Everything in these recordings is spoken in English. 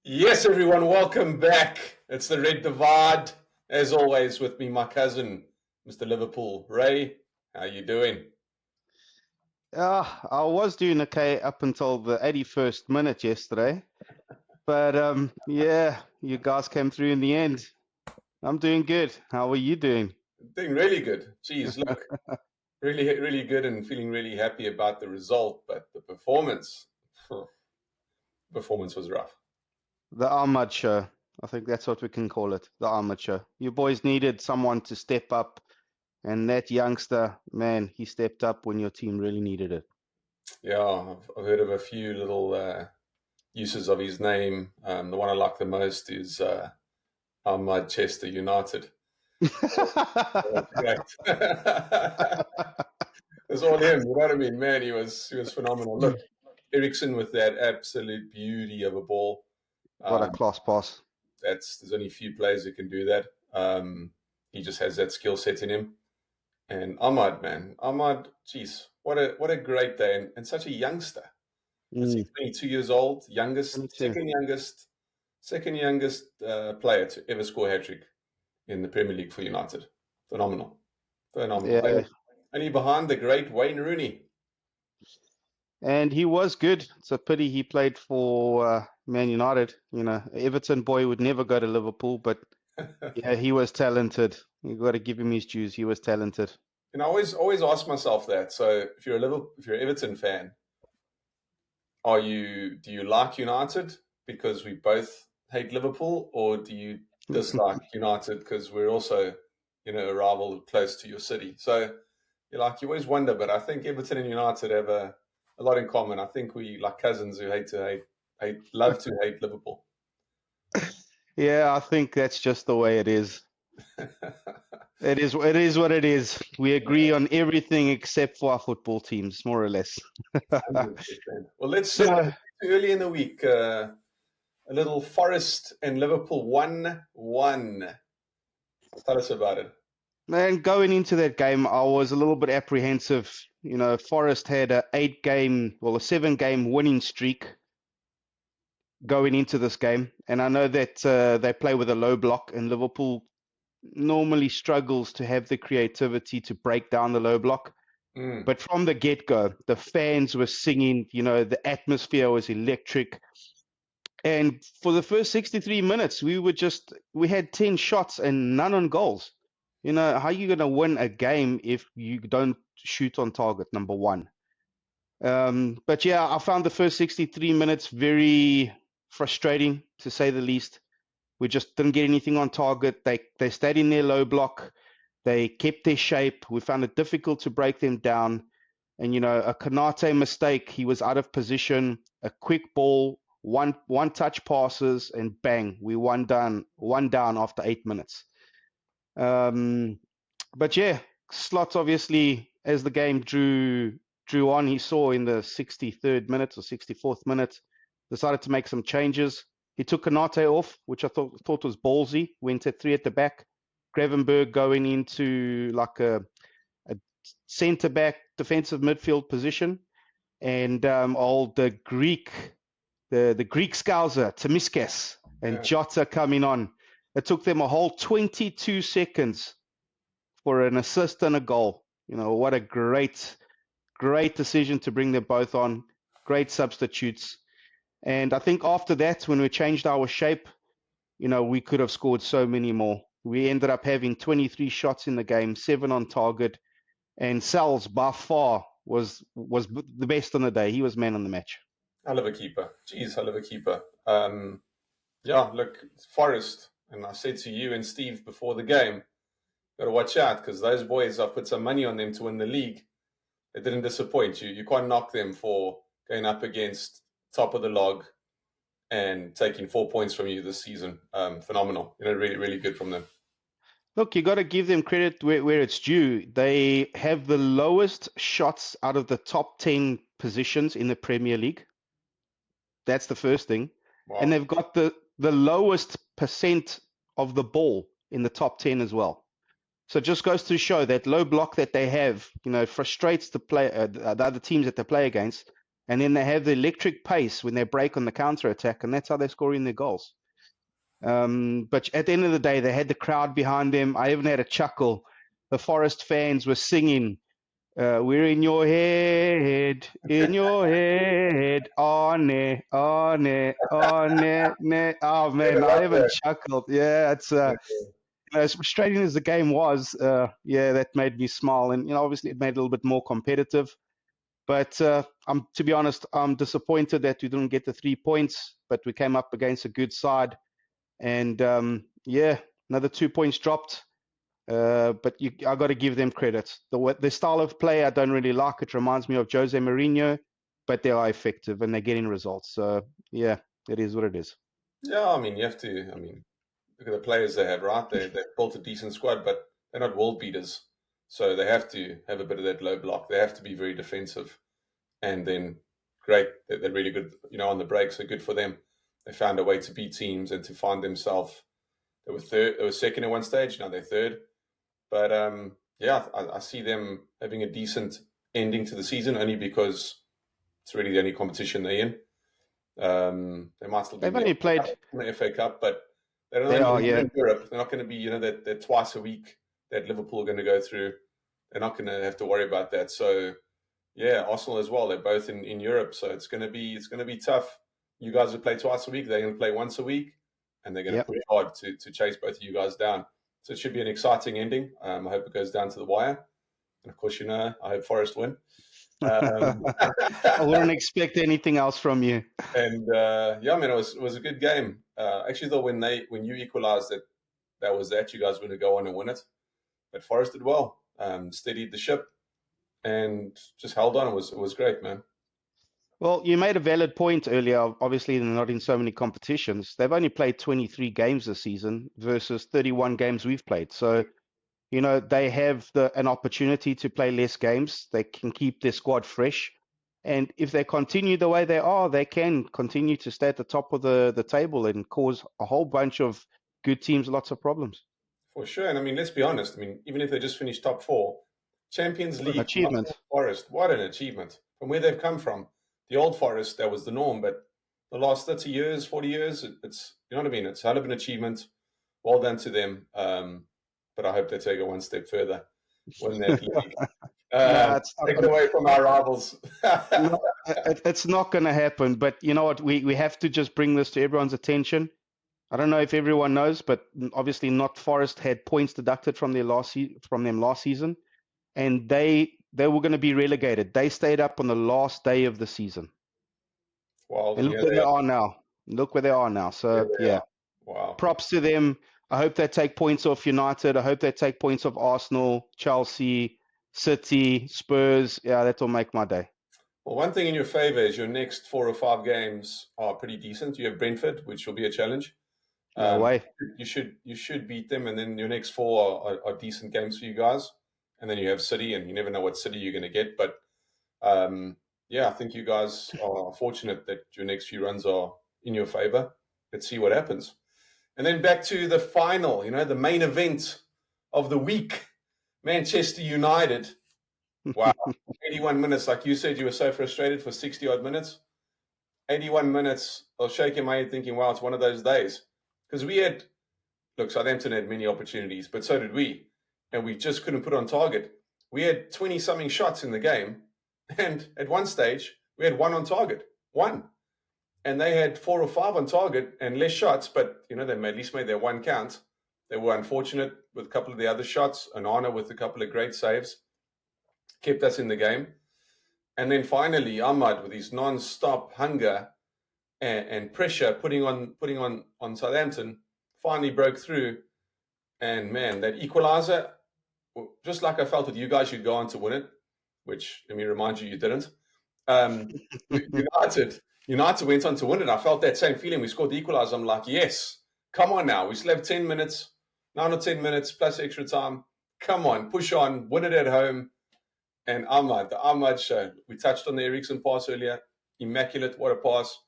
Yes, everyone, welcome back. It's the Red Divide. As always, with me, my cousin, Mr. Liverpool. Ray, how you doing? I was doing okay up until the 81st minute yesterday, but yeah, you guys came through in the end. I'm doing good. How are you doing? Doing really good. Geez, look, really, really good and feeling really happy about the result, but the performance was rough. The Ahmad show. I think that's what we can call it. The Ahmad show. You boys needed someone to step up, and that youngster, man, he stepped up when your team really needed it. Yeah, I've heard of a few little uses of his name. The one I like the most is Manchester United. Oh, great. It's all him. You know what I mean, man? He was phenomenal. Look, Ericsson with that absolute beauty of a ball. What a Um, class pass. there's only a few players who can do that. He just has that skill set in him. And Ahmad, geez, what a great day and such a youngster. Is he Mm, 22 years old? Youngest, 22. second youngest player to ever score a hat trick in the Premier League for United. Phenomenal, phenomenal. Yeah, Only behind the great Wayne Rooney. and he was good. It's a pity he played for Man United. Everton boy would never go to Liverpool, but yeah, he was talented. You got to give him his dues. He was talented. And I always ask myself that. So if you're an Everton fan, do you like United because we both hate Liverpool, or do you dislike United because we're also a rival close to your city? So you always wonder, but I think Everton and United have a lot in common. I think we like cousins who love to hate Liverpool. Yeah, I think that's just the way it is. It is what it is. We agree on everything except for our football teams, more or less. 100%. Well, let's So, early in the week. A little Forest and Liverpool 1-1. Tell us about it. man, going into that game, I was a little bit apprehensive. Forest had a 7-game winning streak going into this game, and I know that they play with a low block, and Liverpool normally struggles to have the creativity to break down the low block. Mm. But from the get-go, the fans were singing, the atmosphere was electric. And for the first 63 minutes, we had 10 shots and none on goals. How are you going to win a game if you don't shoot on target, number one? But yeah, I found the first 63 minutes very frustrating, to say the least. We just didn't get anything on target. They stayed in their low block. They kept their shape. We found it difficult to break them down. And a Kanate mistake, he was out of position. A quick ball, one touch passes, and bang, we one down after 8 minutes. Um, but yeah, Slots obviously, as the game drew on, he saw in the 63rd minute or 64th minute, decided to make some changes. He took Kanate off, which I thought was ballsy. Went at three at the back. Gravenberg going into like a centre back defensive midfield position, and the Greek scouser Tomiskas and Yeah. Jota coming on. It took them a whole 22 seconds for an assist and a goal. What a great decision to bring them both on. Great substitutes. And I think after that, when we changed our shape, we could have scored so many more. We ended up having 23 shots in the game, 7 on target, and Sal's by far was the best on the day. He was man on the match. Hell of a keeper. Jeez, hell of a keeper. Yeah, look, Forest, and I said to you and Steve before the game, got to watch out because those boys, I've put some money on them to win the league. They didn't disappoint you. You can't knock them for going up against top of the log and taking 4 points from you this season. Phenomenal. Really, really good from them. Look, you got to give them credit where it's due. They have the lowest shots out of the top 10 positions in the Premier League. That's the first thing. And Wow. they've got the lowest percent of the ball in the top 10 as well. So it just goes to show that low block that they have, frustrates the other teams that they play against. and then they have the electric pace when they break on the counter attack, and that's how they're scoring their goals. But at the end of the day, they had the crowd behind them. I even had a chuckle. The Forest fans were singing, "We're in your head, on it, on it, on it, ne." Oh I man, love I even that. chuckled. Yeah, it's as frustrating as the game was. Yeah, that made me smile, and obviously it made it a little bit more competitive. But I'm, to be honest, I'm disappointed that we didn't get the 3 points, but we came up against a good side, and yeah, another 2 points dropped. But I got to give them credit. The style of play I don't really like. It reminds me of Jose Mourinho, but they are effective and they're getting results. So yeah, it is what it is. Yeah, I mean, you have to. I mean, look at the players they had, right? They've built a decent squad, but they're not world beaters. So they have to have a bit of that low block. They have to be very defensive. And then, great, they're really good, on the break. So good for them. They found a way to beat teams and to find themselves. They were third. They were second at one stage. Now they're third. But yeah, I see them having a decent ending to the season only because it's really the only competition they're in. They might still be They've in only played. the FA Cup, but they don't They know are, they're yeah. in Europe. They're not going to be, that twice a week that Liverpool are going to go through. They're not going to have to worry about that. So yeah, Arsenal as well. They're both in Europe, so it's going to be tough. You guys will play twice a week. They're going to play once a week, and they're going to Yep. push hard to chase both of you guys down. So it should be an exciting ending. I hope it goes down to the wire, and of course, I hope Forest win. I wouldn't expect anything else from you. And yeah, I mean, it was a good game. I actually thought when you equalised that was that you guys were going to go on and win it, but Forest did well, steadied the ship, and just held on. It was great, man. Well, you made a valid point earlier. Obviously, they're not in so many competitions. They've only played 23 games this season versus 31 games we've played. So, they have an opportunity to play less games. They can keep their squad fresh. And if they continue the way they are, they can continue to stay at the top of the table and cause a whole bunch of good teams lots of problems. For sure. And I mean, let's be honest. I mean, even if they just finish top four, Champions What an League, knocking achievement. off Forest, what an achievement. From where they've come from. The old Forest, that was the norm. But the last 30 years, 40 years, it's, you know what I mean? It's a hell of an achievement. Well done to them. But I hope they take it one step further, win that league. No, it's not Take it gonna. away from our rivals. No, it's not going to happen. But you know what? We have to just bring this to everyone's attention. I don't know if everyone knows, but obviously, not Forest had points deducted from from them last season, and they were going to be relegated. They stayed up on the last day of the season, Well, and then look here where they they are. are now. Look where they are now. Here So they yeah, are. Wow. props to them. I hope they take points off United. I hope they take points off Arsenal, Chelsea, City, Spurs. Yeah, that will make my day. Well, one thing in your favour is your next 4 or 5 games are pretty decent. You have Brentford, which will be a challenge. No Um, way. you should beat them, and then your next four are decent games for you guys. And then you have City, and you never know what City you're going to get. But yeah, I think you guys are fortunate that your next few runs are in your favour. Let's see what happens. And then back to the final, the main event of the week, Manchester United. Wow, 81 minutes, like you said, you were so frustrated for 60 odd minutes. 81 minutes, I was shaking my head thinking, wow, it's one of those days. Because Southampton had many opportunities, but so did we. And we just couldn't put on target. We had 20 something shots in the game. And at one stage, we had one on target. One. And they had 4 or 5 on target and less shots, but they at least made their one count. They were unfortunate with a couple of the other shots. Onana with a couple of great saves kept us in the game. And then finally, Ahmad with his non-stop hunger and pressure putting on Southampton finally broke through. And man, that equaliser, just like I felt with you guys, you'd go on to win it, which let me remind you, you didn't. United went on to win it. I felt that same feeling. We scored the equaliser. I'm like, yes, come on now. We still have 10 minutes, 9 or 10 minutes plus extra time. Come on, push on, win it at home. And the Ahmad show. We touched on the Eriksen pass earlier. Immaculate, what a pass.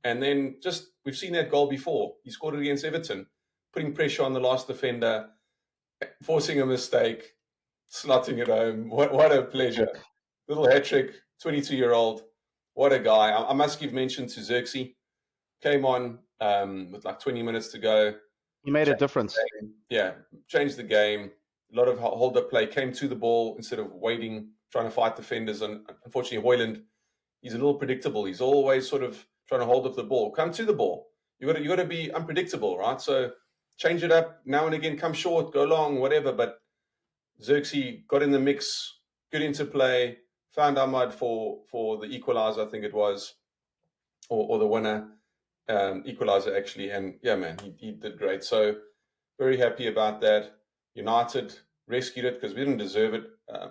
And then we've seen that goal before. He scored it against Everton, putting pressure on the last defender, forcing a mistake, slotting it home. What a pleasure. Little hat trick, 22-year-old. What a guy. I must give mention to Xerxes. Came on with like 20 minutes to go. He made a Changed difference. the game. Yeah, changed the game. A lot of hold-up play, came to the ball instead of waiting, trying to fight defenders. And unfortunately, Hoyland, he's a little predictable. He's always sort of trying to hold up the ball. Come to the ball. You got to be unpredictable, right? So change it up now and again. Come short, go long, whatever. But Xerxes got in the mix, good interplay, found Ahmad for the equalizer, I think it was, or the winner, equalizer actually. And yeah, man, he did great. So very happy about that. United rescued it because we didn't deserve it.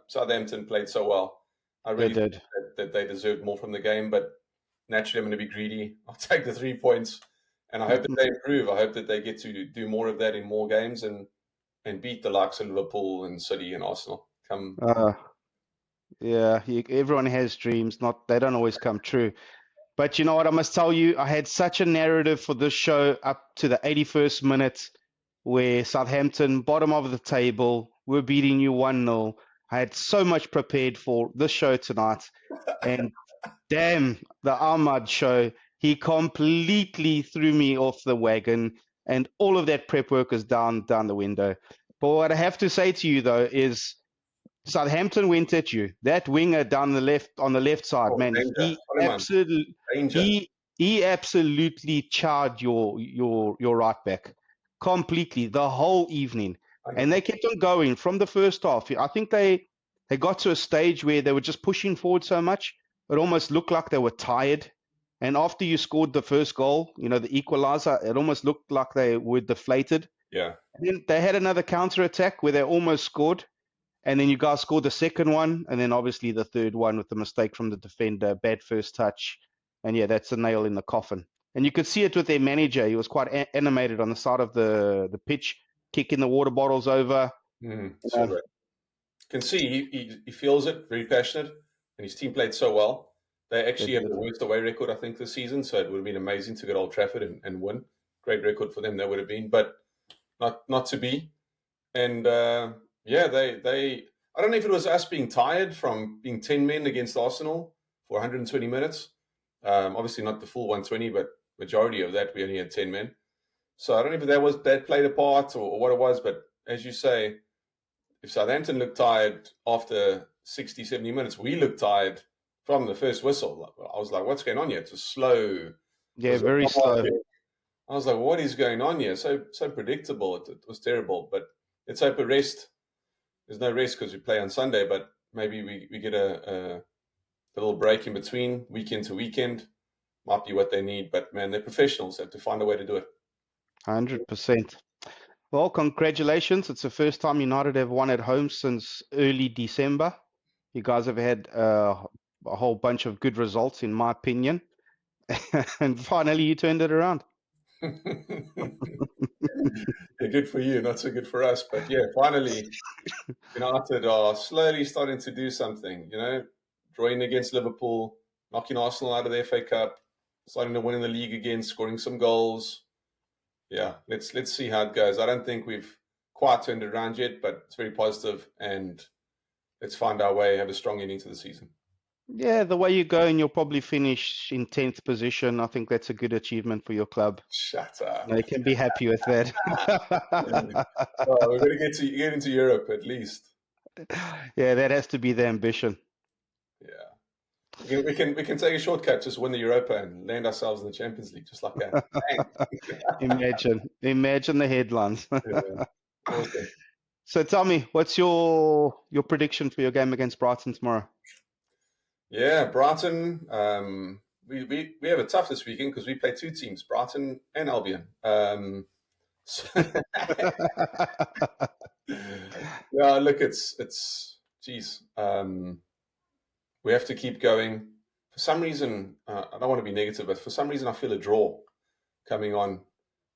Southampton played so well. I They really think did. that they deserved more from the game, but naturally I'm going to be greedy. I'll take the 3 points, and I hope that they improve. I hope that they get to do more of that in more games and beat the likes of Liverpool and City and Arsenal. Uh, yeah, everyone has dreams. Not they don't always come true. But you know what? I must tell you, I had such a narrative for this show up to the 81st minute, where Southampton, bottom of the table, were beating you 1-0. I had so much prepared for this show tonight, and damn, the Ahmad show, he completely threw me off the wagon, and all of that prep work is down the window. But what I have to say to you though is Southampton went at you. That winger down the left on the left side, Oh, man, danger. Coleman, danger. he absolutely charred your right back completely the whole evening. And they 100%. kept on going from the first half. I think they got to a stage where they were just pushing forward so much, it almost looked like they were tired. And after you scored the first goal, the equalizer, it almost looked like they were deflated. Yeah. And then they had another counter attack where they almost scored. And then you guys scored the second one, and then obviously the third one with the mistake from the defender, bad first touch. And yeah, that's a nail in the coffin. And you could see it with their manager. He was quite animated on the side of the pitch, kicking the water bottles over. So great. Can see he feels it, very passionate, and his team played so well. They actually have the worst away record, I think, this season, so it would have been amazing to get Old Trafford and win. Great record for them, that would have been, but not to be. And yeah, they I don't know if it was us being tired from being 10 men against Arsenal for 120 minutes. Obviously not the full 120, but majority of that we only had 10 men. So I don't know if that played a part or what it was, but as you say, if Southampton looked tired after 60, 70 minutes, we looked tired from the first whistle. I was like, what's going on here? It was slow. Yeah, very slow. I was like, what is going on here? So predictable. It was terrible. But let's hope a rest. There's no rest because we play on Sunday, but maybe we get a little break in between, weekend to weekend. Might be what they need. But man, they're professionals. They have to find a way to do it. 100%. Well, congratulations. It's the first time United have won at home since early December. You guys have had a whole bunch of good results, in my opinion. And finally, you turned it around. Yeah, good for you, not so good for us. But yeah, finally, United are slowly starting to do something. Drawing against Liverpool, knocking Arsenal out of the FA Cup, starting to win in the league again, scoring some goals. Yeah, let's see how it goes. I don't think we've quite turned it around yet, but it's very positive, and let's find our way, have a strong ending to the season. Yeah, the way you go, and you'll probably finish in 10th position. I think that's a good achievement for your club. Shut up. They can be happy with that. Well, we're going to get into Europe at least. Yeah, that has to be the ambition. Yeah. We can take a shortcut, just win the Europa and land ourselves in the Champions League, just like that. Imagine the headlines. Yeah. Awesome. So tell me, what's your prediction for your game against Brighton tomorrow? Yeah, Brighton. We have it tough this weekend because we play two teams, Brighton and Albion. Yeah, look, it's geez. We have to keep going. For some reason, I don't want to be negative, but for some reason, I feel a draw coming on.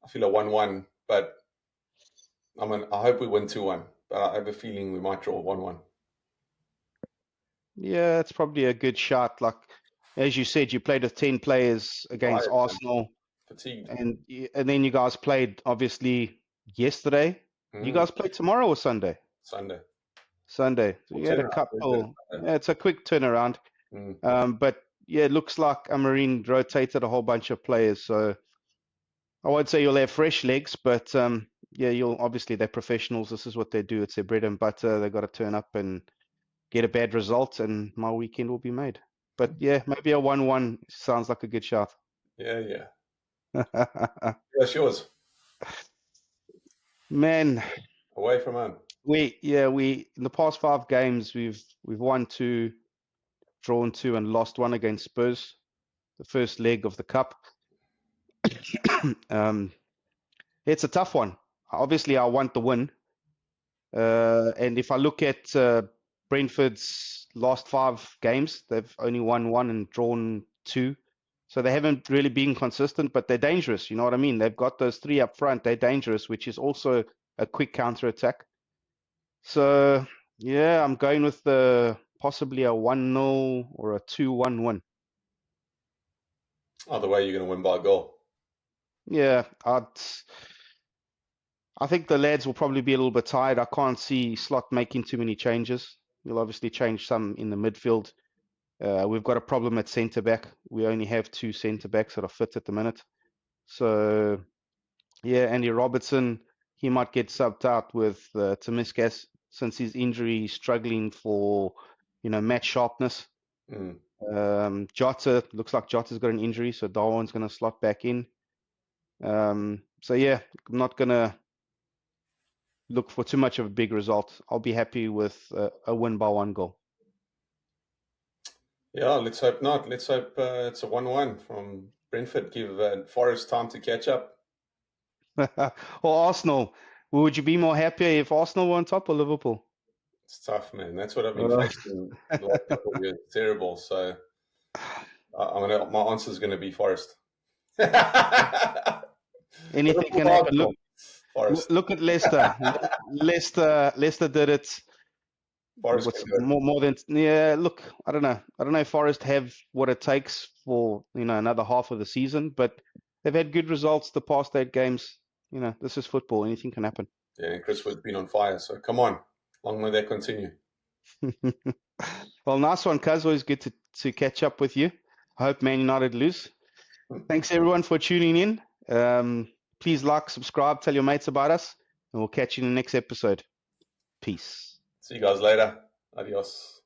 I feel a 1-1, but I hope we win 2-1. But I have a feeling we might draw 1-1. Yeah, it's probably a good shot. Like, as you said, you played with 10 players against Arsenal. Fatigued. And then you guys played, obviously, yesterday. You guys play tomorrow or Sunday? Sunday. Sunday. So you had a couple. Yeah, it's a quick turnaround. But yeah, it looks like Amarin rotated a whole bunch of players. So I won't say you'll have fresh legs, but yeah, you'll obviously they're professionals. This is what they do. It's their bread and butter. They've got to turn up and get a bad result, and my weekend will be made. But yeah, maybe a 1-1 sounds like a good shout. Yeah, yeah. That's yours. Man, Away from home. we in the past 5 games we've won 2, drawn 2, and lost 1 against Spurs, the first leg of the cup. It's a tough one. Obviously, I want the win. And if I look at Brentford's last 5 games, they've only won 1 and drawn 2. So they haven't really been consistent, but they're dangerous. You know what I mean? They've got those 3 up front. They're dangerous, which is also a quick counter attack. So yeah, I'm going with possibly a 1-0 or a 2-1 win. Either way, you're going to win by a goal. Yeah, I think the lads will probably be a little bit tired. I can't see Slot making too many changes. He'll obviously change some in the midfield. We've got a problem at centre back. We only have 2 centre backs that are fit at the minute. So yeah, Andy Robertson, he might get subbed out with Tomiskas since his injury, he's struggling for match sharpness. Jota, looks like Jota's got an injury, so Darwin's going to slot back in. So yeah, I'm not going to look for too much of a big result. I'll be happy with a win by 1 goal. Yeah, let's hope not. Let's hope it's a 1-1 from Brentford. Give Forest time to catch up. Or Arsenal. Would you be more happier if Arsenal were on top or Liverpool? It's tough, man. That's what I've been facing the last couple of years. Terrible. So my answer is going to be Forest. Anything can happen. Forest. Look at Leicester. Leicester did it. Forest more than yeah. Look, I don't know. I don't know if Forest have what it takes for another half of the season, but they've had good results the past 8 games. This is football. Anything can happen. Yeah, and Chris Wood's been on fire. So come on, long may that continue. Well, nice one, Cuz. Always good to catch up with you. I hope Man United lose. Thanks everyone for tuning in. Please like, subscribe, tell your mates about us, and we'll catch you in the next episode. Peace. See you guys later. Adios.